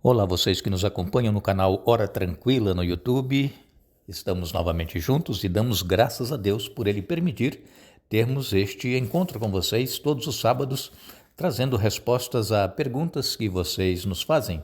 Olá, vocês que nos acompanham no canal Hora Tranquila no YouTube. Estamos novamente juntos e damos graças a Deus por Ele permitir termos este encontro com vocês todos os sábados, trazendo respostas a perguntas que vocês nos fazem.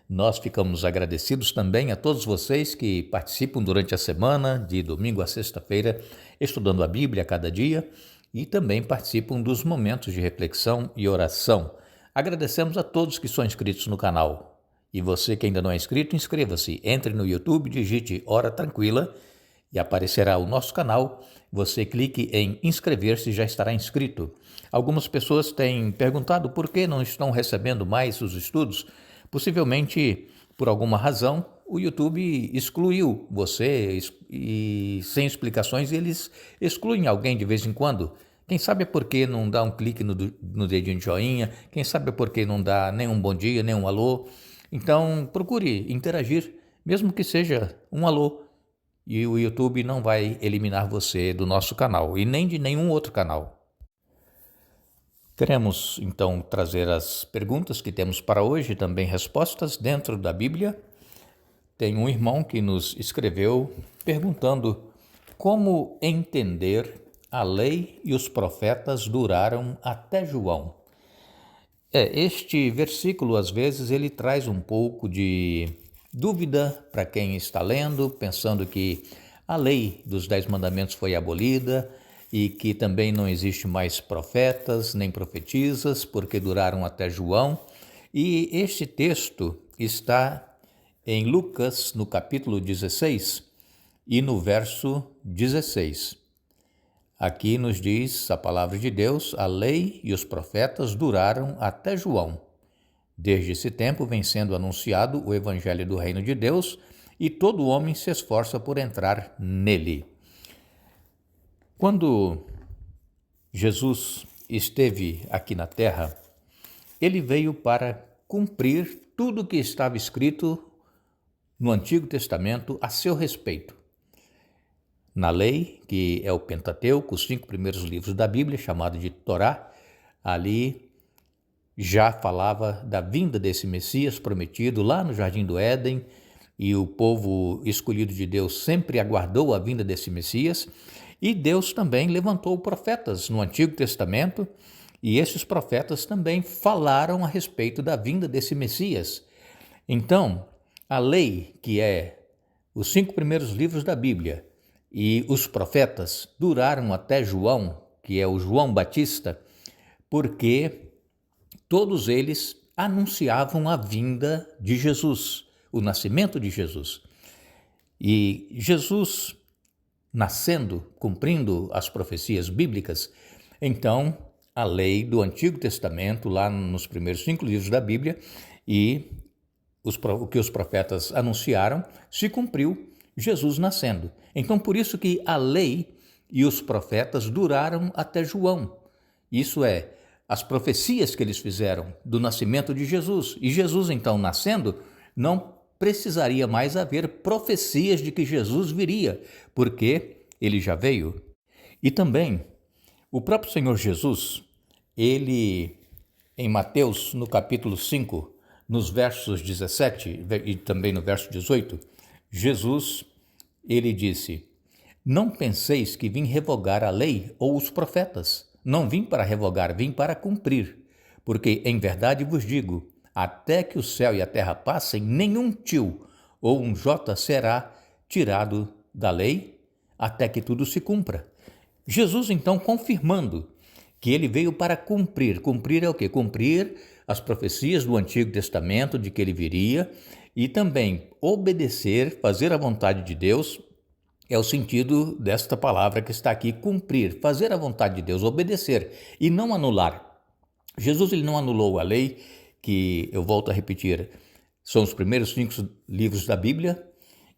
Nós ficamos agradecidos também a todos vocês que participam durante a semana, de domingo a sexta-feira, estudando a Bíblia a cada dia e também participam dos momentos de reflexão e oração. Agradecemos a todos que são inscritos no canal. E você que ainda não é inscrito, inscreva-se. Entre no YouTube, digite Hora Tranquila e aparecerá o nosso canal. Você clique em inscrever-se e já estará inscrito. Algumas pessoas têm perguntado por que não estão recebendo mais os estudos. Possivelmente, por alguma razão, o YouTube excluiu você e sem explicações eles excluem alguém de vez em quando. Quem sabe por que não dá um clique no dedinho de joinha, quem sabe por que não dá nem um bom dia, nem um alô. Então, procure interagir, mesmo que seja um alô, e o YouTube não vai eliminar você do nosso canal e nem de nenhum outro canal. Queremos, então, trazer as perguntas que temos para hoje, também respostas dentro da Bíblia. Tem um irmão que nos escreveu perguntando como entender a lei e os profetas duraram até João. Este versículo, às vezes, ele traz um pouco de dúvida para quem está lendo, pensando que a lei dos 10 mandamentos foi abolida e que também não existe mais profetas nem profetisas, porque duraram até João. E este texto está em Lucas, no capítulo 16 e no verso 16. Aqui nos diz a palavra de Deus, a lei e os profetas duraram até João. Desde esse tempo vem sendo anunciado o evangelho do reino de Deus e todo homem se esforça por entrar nele. Quando Jesus esteve aqui na terra, ele veio para cumprir tudo o que estava escrito no Antigo Testamento a seu respeito. Na lei, que é o Pentateuco, os 5 primeiros livros da Bíblia, chamado de Torá, ali já falava da vinda desse Messias prometido lá no Jardim do Éden, e o povo escolhido de Deus sempre aguardou a vinda desse Messias, e Deus também levantou profetas no Antigo Testamento, e esses profetas também falaram a respeito da vinda desse Messias. Então, a lei, que é os 5 primeiros livros da Bíblia, e os profetas duraram até João, que é o João Batista, porque todos eles anunciavam a vinda de Jesus, o nascimento de Jesus. E Jesus, nascendo, cumprindo as profecias bíblicas, então a lei do Antigo Testamento, lá nos primeiros 5 livros da Bíblia, e o que os profetas anunciaram, se cumpriu, Jesus nascendo. Então, por isso que a lei e os profetas duraram até João. Isso é, as profecias que eles fizeram do nascimento de Jesus. E Jesus, então, nascendo, não precisaria mais haver profecias de que Jesus viria, porque ele já veio. E também, o próprio Senhor Jesus, ele, em Mateus, no capítulo 5, nos versos 17 e também no verso 18, Jesus, ele disse, não penseis que vim revogar a lei ou os profetas. Não vim para revogar, vim para cumprir. Porque, em verdade vos digo, até que o céu e a terra passem, nenhum tio ou um jota será tirado da lei, até que tudo se cumpra. Jesus, então, confirmando que ele veio para cumprir. Cumprir é o quê? Cumprir as profecias do Antigo Testamento de que ele viria e também obedecer, fazer a vontade de Deus, é o sentido desta palavra que está aqui, cumprir, fazer a vontade de Deus, obedecer e não anular. Jesus ele não anulou a lei, que eu volto a repetir, são os primeiros 5 livros da Bíblia,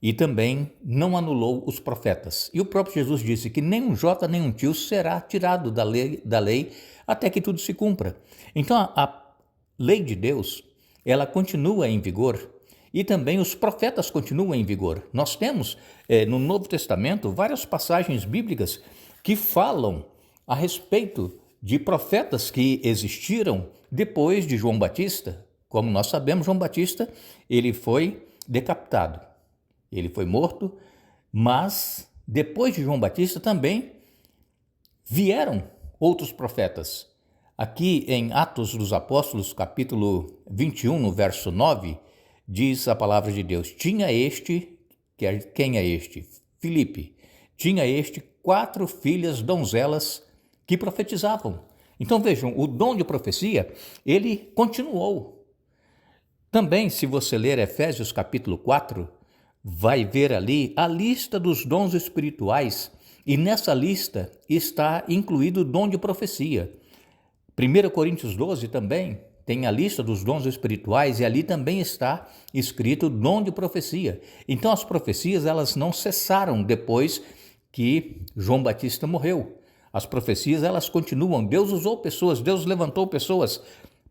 e também não anulou os profetas. E o próprio Jesus disse que nem um jota, nem um tio será tirado da lei até que tudo se cumpra. Então a lei de Deus, ela continua em vigor e também os profetas continuam em vigor. Nós temos no Novo Testamento várias passagens bíblicas que falam a respeito de profetas que existiram depois de João Batista, Como nós sabemos, João Batista, ele foi decapitado, ele foi morto, mas depois de João Batista também vieram outros profetas. Aqui em Atos dos Apóstolos, capítulo 21, no verso 9, diz a palavra de Deus: tinha este, quem é este? Filipe. Tinha este 4 filhas donzelas que profetizavam. Então vejam, o dom de profecia, ele continuou. Também, se você ler Efésios capítulo 4, vai ver ali a lista dos dons espirituais, e nessa lista está incluído o dom de profecia. 1 Coríntios 12 também tem a lista dos dons espirituais, e ali também está escrito o dom de profecia. Então as profecias, elas não cessaram depois que João Batista morreu. As profecias, elas continuam. Deus usou pessoas, Deus levantou pessoas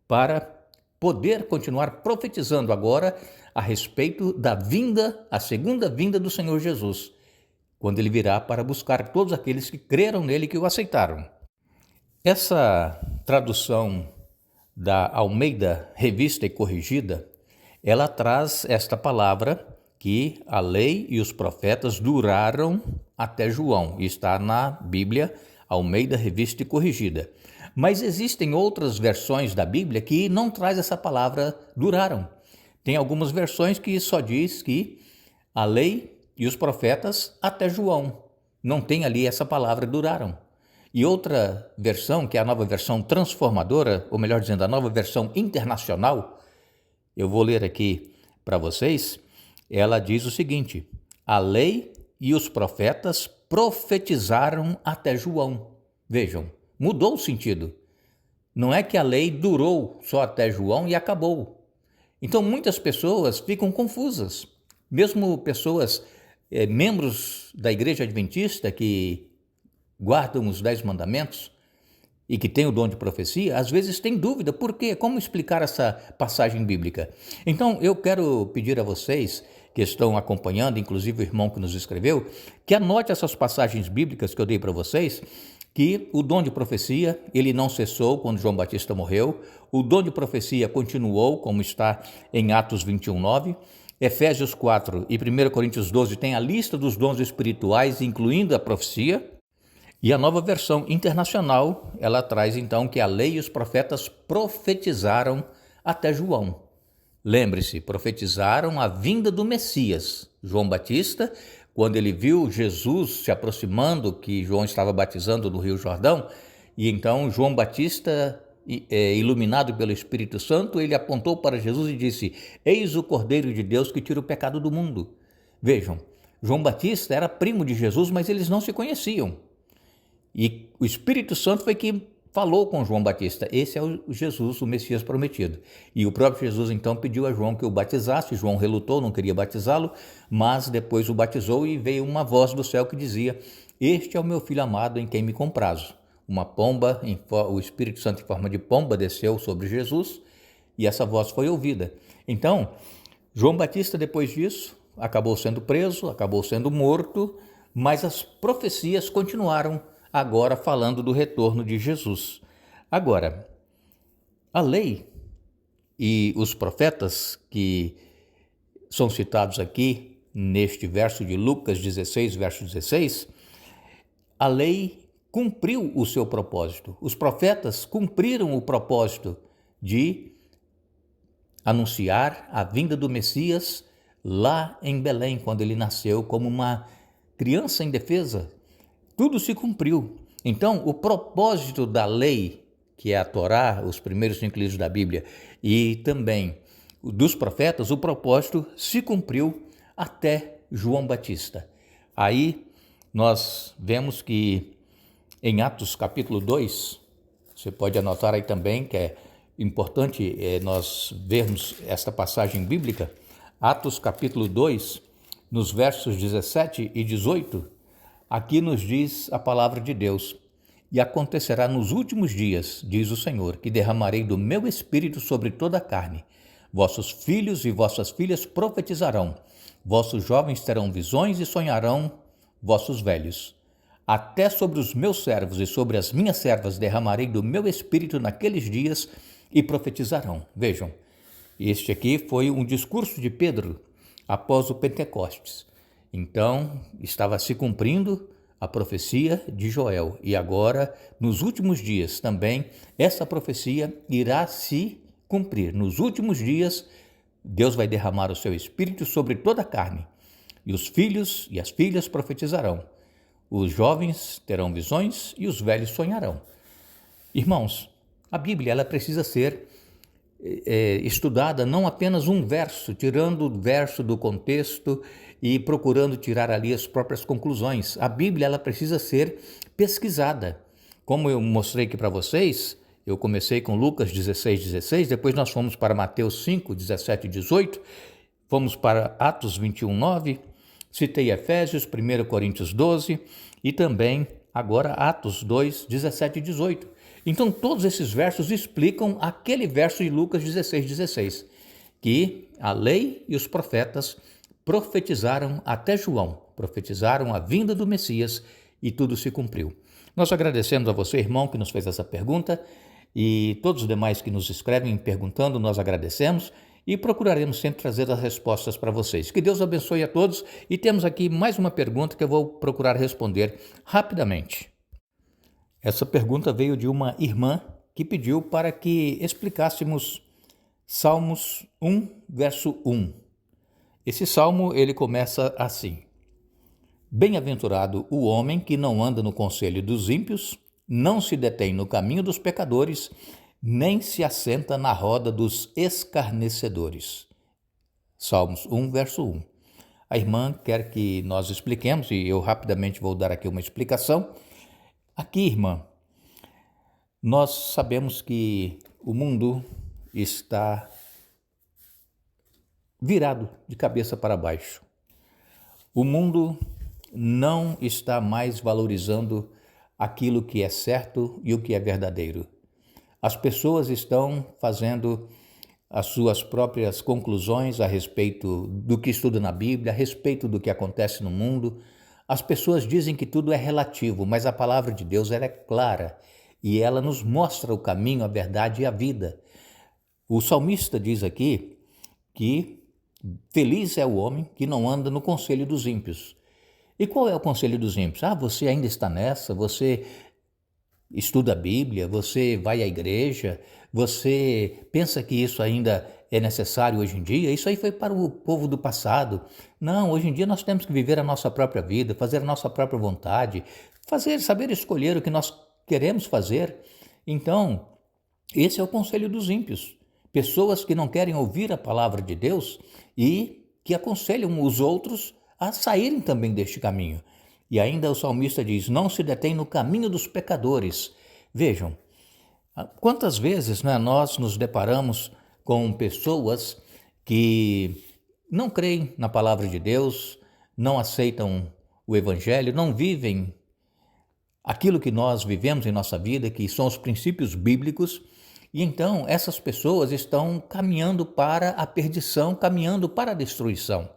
para poder continuar profetizando agora a respeito da vinda, a segunda vinda do Senhor Jesus, quando ele virá para buscar todos aqueles que creram nele e que o aceitaram. Essa tradução da Almeida Revista e Corrigida, ela traz esta palavra que a lei e os profetas duraram até João. Está na Bíblia Almeida Revista e Corrigida. Mas existem outras versões da Bíblia que não traz essa palavra duraram. Tem algumas versões que só diz que a lei e os profetas até João. Não tem ali essa palavra duraram. E outra versão, que é a nova versão transformadora, ou melhor dizendo, a nova versão internacional, eu vou ler aqui para vocês, ela diz o seguinte: a lei e os profetas profetizaram até João. Vejam, mudou o sentido. Não é que a lei durou só até João e acabou. Então muitas pessoas ficam confusas, mesmo pessoas, membros da Igreja Adventista que guardam os 10 mandamentos e que têm o dom de profecia, às vezes têm dúvida. Por quê? Como explicar essa passagem bíblica? Então, eu quero pedir a vocês que estão acompanhando, inclusive o irmão que nos escreveu, que anote essas passagens bíblicas que eu dei para vocês, que o dom de profecia, ele não cessou quando João Batista morreu, o dom de profecia continuou, como está em Atos 21:9, Efésios 4 e 1 Coríntios 12 tem a lista dos dons espirituais, incluindo a profecia. E a nova versão internacional, ela traz então que a lei e os profetas profetizaram até João. Lembre-se, profetizaram a vinda do Messias. João Batista, quando ele viu Jesus se aproximando, que João estava batizando no Rio Jordão, e então João Batista, iluminado pelo Espírito Santo, ele apontou para Jesus e disse: eis o Cordeiro de Deus que tira o pecado do mundo. Vejam, João Batista era primo de Jesus, mas eles não se conheciam. E o Espírito Santo foi que falou com João Batista: esse é o Jesus, o Messias prometido. E o próprio Jesus então pediu a João que o batizasse. João relutou, não queria batizá-lo, mas depois o batizou, e veio uma voz do céu que dizia: este é o meu filho amado em quem me comprazo. Uma pomba, o Espírito Santo em forma de pomba desceu sobre Jesus, e essa voz foi ouvida. Então, João Batista, depois disso, acabou sendo preso, acabou sendo morto, mas as profecias continuaram agora falando do retorno de Jesus. Agora, a lei e os profetas que são citados aqui neste verso de Lucas 16, verso 16, a lei cumpriu o seu propósito. Os profetas cumpriram o propósito de anunciar a vinda do Messias lá em Belém, quando ele nasceu como uma criança indefesa. Tudo se cumpriu. Então, o propósito da lei, que é a Torá, os primeiros 5 livros da Bíblia, e também dos profetas, o propósito se cumpriu até João Batista. Aí nós vemos que em Atos capítulo 2, você pode anotar aí também, que é importante nós vermos esta passagem bíblica, Atos capítulo 2, nos versos 17 e 18, aqui nos diz a palavra de Deus: e acontecerá nos últimos dias, diz o Senhor, que derramarei do meu espírito sobre toda a carne. Vossos filhos e vossas filhas profetizarão, vossos jovens terão visões e sonharão vossos velhos. Até sobre os meus servos e sobre as minhas servas derramarei do meu espírito naqueles dias e profetizarão. Vejam, Este aqui foi um discurso de Pedro após o Pentecostes. Então, estava se cumprindo a profecia de Joel. E agora, nos últimos dias também, essa profecia irá se cumprir. Nos últimos dias, Deus vai derramar o seu Espírito sobre toda a carne. E os filhos e as filhas profetizarão. Os jovens terão visões e os velhos sonharão. Irmãos, a Bíblia ela precisa ser estudada não apenas um verso, tirando o verso do contexto e procurando tirar ali as próprias conclusões. A Bíblia ela precisa ser pesquisada. Como eu mostrei aqui para vocês, eu comecei com Lucas 16:16, depois nós fomos para Mateus 5:17 e 18, fomos para Atos 21:9, citei Efésios, 1 Coríntios 12 e também agora Atos 2:17 e 18. Então todos esses versos explicam aquele verso de Lucas 16:16, que a lei e os profetas profetizaram até João, profetizaram a vinda do Messias e tudo se cumpriu. Nós agradecemos a você, irmão, que nos fez essa pergunta e todos os demais que nos escrevem perguntando, nós agradecemos e procuraremos sempre trazer as respostas para vocês. Que Deus abençoe a todos e temos aqui mais uma pergunta que eu vou procurar responder rapidamente. Essa pergunta veio de uma irmã que pediu para que explicássemos Salmos 1, verso 1. Esse salmo, ele começa assim: Bem-aventurado o homem que não anda no conselho dos ímpios, não se detém no caminho dos pecadores, nem se assenta na roda dos escarnecedores. Salmos 1, verso 1. A irmã quer que nós expliquemos, e eu rapidamente vou dar aqui uma explicação. Aqui, irmã, nós sabemos que o mundo está virado de cabeça para baixo. O mundo não está mais valorizando aquilo que é certo e o que é verdadeiro. As pessoas estão fazendo as suas próprias conclusões a respeito do que estuda na Bíblia, a respeito do que acontece no mundo. As pessoas dizem que tudo é relativo, mas a palavra de Deus ela é clara e ela nos mostra o caminho, a verdade e a vida. O salmista diz aqui que feliz é o homem que não anda no conselho dos ímpios. E qual é o conselho dos ímpios? Você ainda está nessa, você estuda a Bíblia, você vai à igreja, você pensa que isso ainda é necessário hoje em dia? Isso aí foi para o povo do passado. Não, hoje em dia nós temos que viver a nossa própria vida, fazer a nossa própria vontade, saber escolher o que nós queremos fazer. Então, esse é o conselho dos ímpios. Pessoas que não querem ouvir a palavra de Deus e que aconselham os outros a saírem também deste caminho. E ainda o salmista diz, não se detém no caminho dos pecadores. Vejam, quantas vezes nós nos deparamos com pessoas que não creem na palavra de Deus, não aceitam o evangelho, não vivem aquilo que nós vivemos em nossa vida, que são os princípios bíblicos, e então essas pessoas estão caminhando para a perdição, caminhando para a destruição.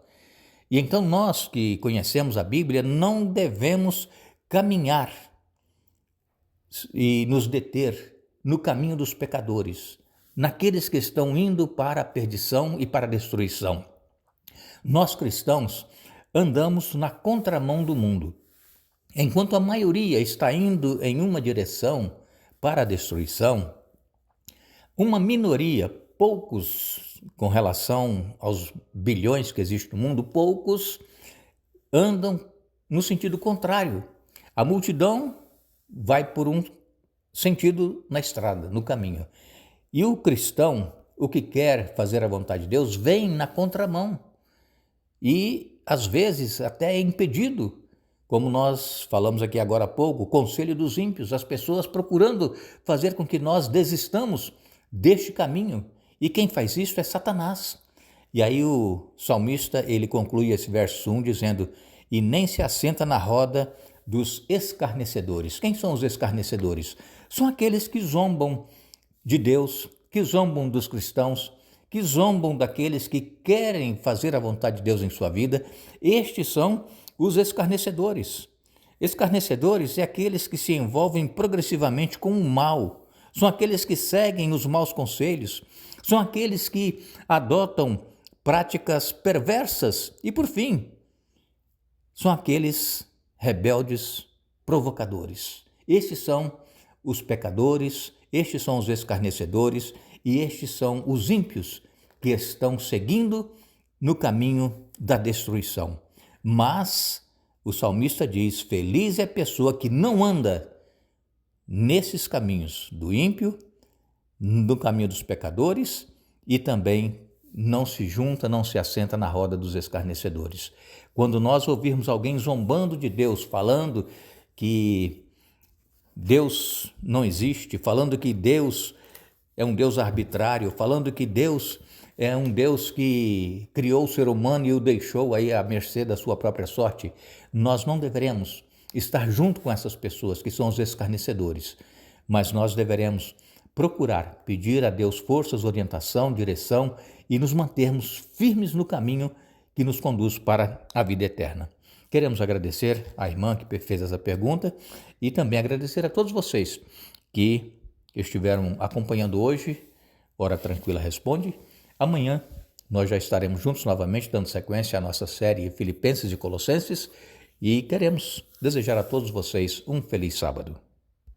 E então nós que conhecemos a Bíblia não devemos caminhar e nos deter no caminho dos pecadores, naqueles que estão indo para a perdição e para a destruição. Nós cristãos andamos na contramão do mundo. Enquanto a maioria está indo em uma direção para a destruição, uma minoria, poucos com relação aos bilhões que existem no mundo, poucos andam no sentido contrário. A multidão vai por um sentido na estrada, no caminho. E o cristão, o que quer fazer a vontade de Deus, vem na contramão. E, às vezes, até é impedido. Como nós falamos aqui agora há pouco, o conselho dos ímpios, as pessoas procurando fazer com que nós desistamos deste caminho. E quem faz isso é Satanás. E aí o salmista, ele conclui esse verso 1 dizendo, e nem se assenta na roda dos escarnecedores. Quem são os escarnecedores? São aqueles que zombam de Deus, que zombam dos cristãos, que zombam daqueles que querem fazer a vontade de Deus em sua vida. Estes são os escarnecedores. Escarnecedores é aqueles que se envolvem progressivamente com o mal. São aqueles que seguem os maus conselhos. são aqueles que adotam práticas perversas e, por fim, são aqueles rebeldes provocadores. Estes são os pecadores, estes são os escarnecedores e estes são os ímpios que estão seguindo no caminho da destruição. Mas o salmista diz: feliz é a pessoa que não anda nesses caminhos do ímpio, no caminho dos pecadores e também não se junta, não se assenta na roda dos escarnecedores. Quando nós ouvirmos alguém zombando de Deus, falando que Deus não existe, falando que Deus é um Deus arbitrário, falando que Deus é um Deus que criou o ser humano e o deixou aí à mercê da sua própria sorte, nós não deveremos estar junto com essas pessoas que são os escarnecedores, mas nós deveremos procurar pedir a Deus forças, orientação, direção e nos mantermos firmes no caminho que nos conduz para a vida eterna. Queremos agradecer à irmã que fez essa pergunta e também agradecer a todos vocês que estiveram acompanhando hoje. Hora Tranquila Responde. Amanhã nós já estaremos juntos novamente, dando sequência à nossa série Filipenses e Colossenses, e queremos desejar a todos vocês um feliz sábado.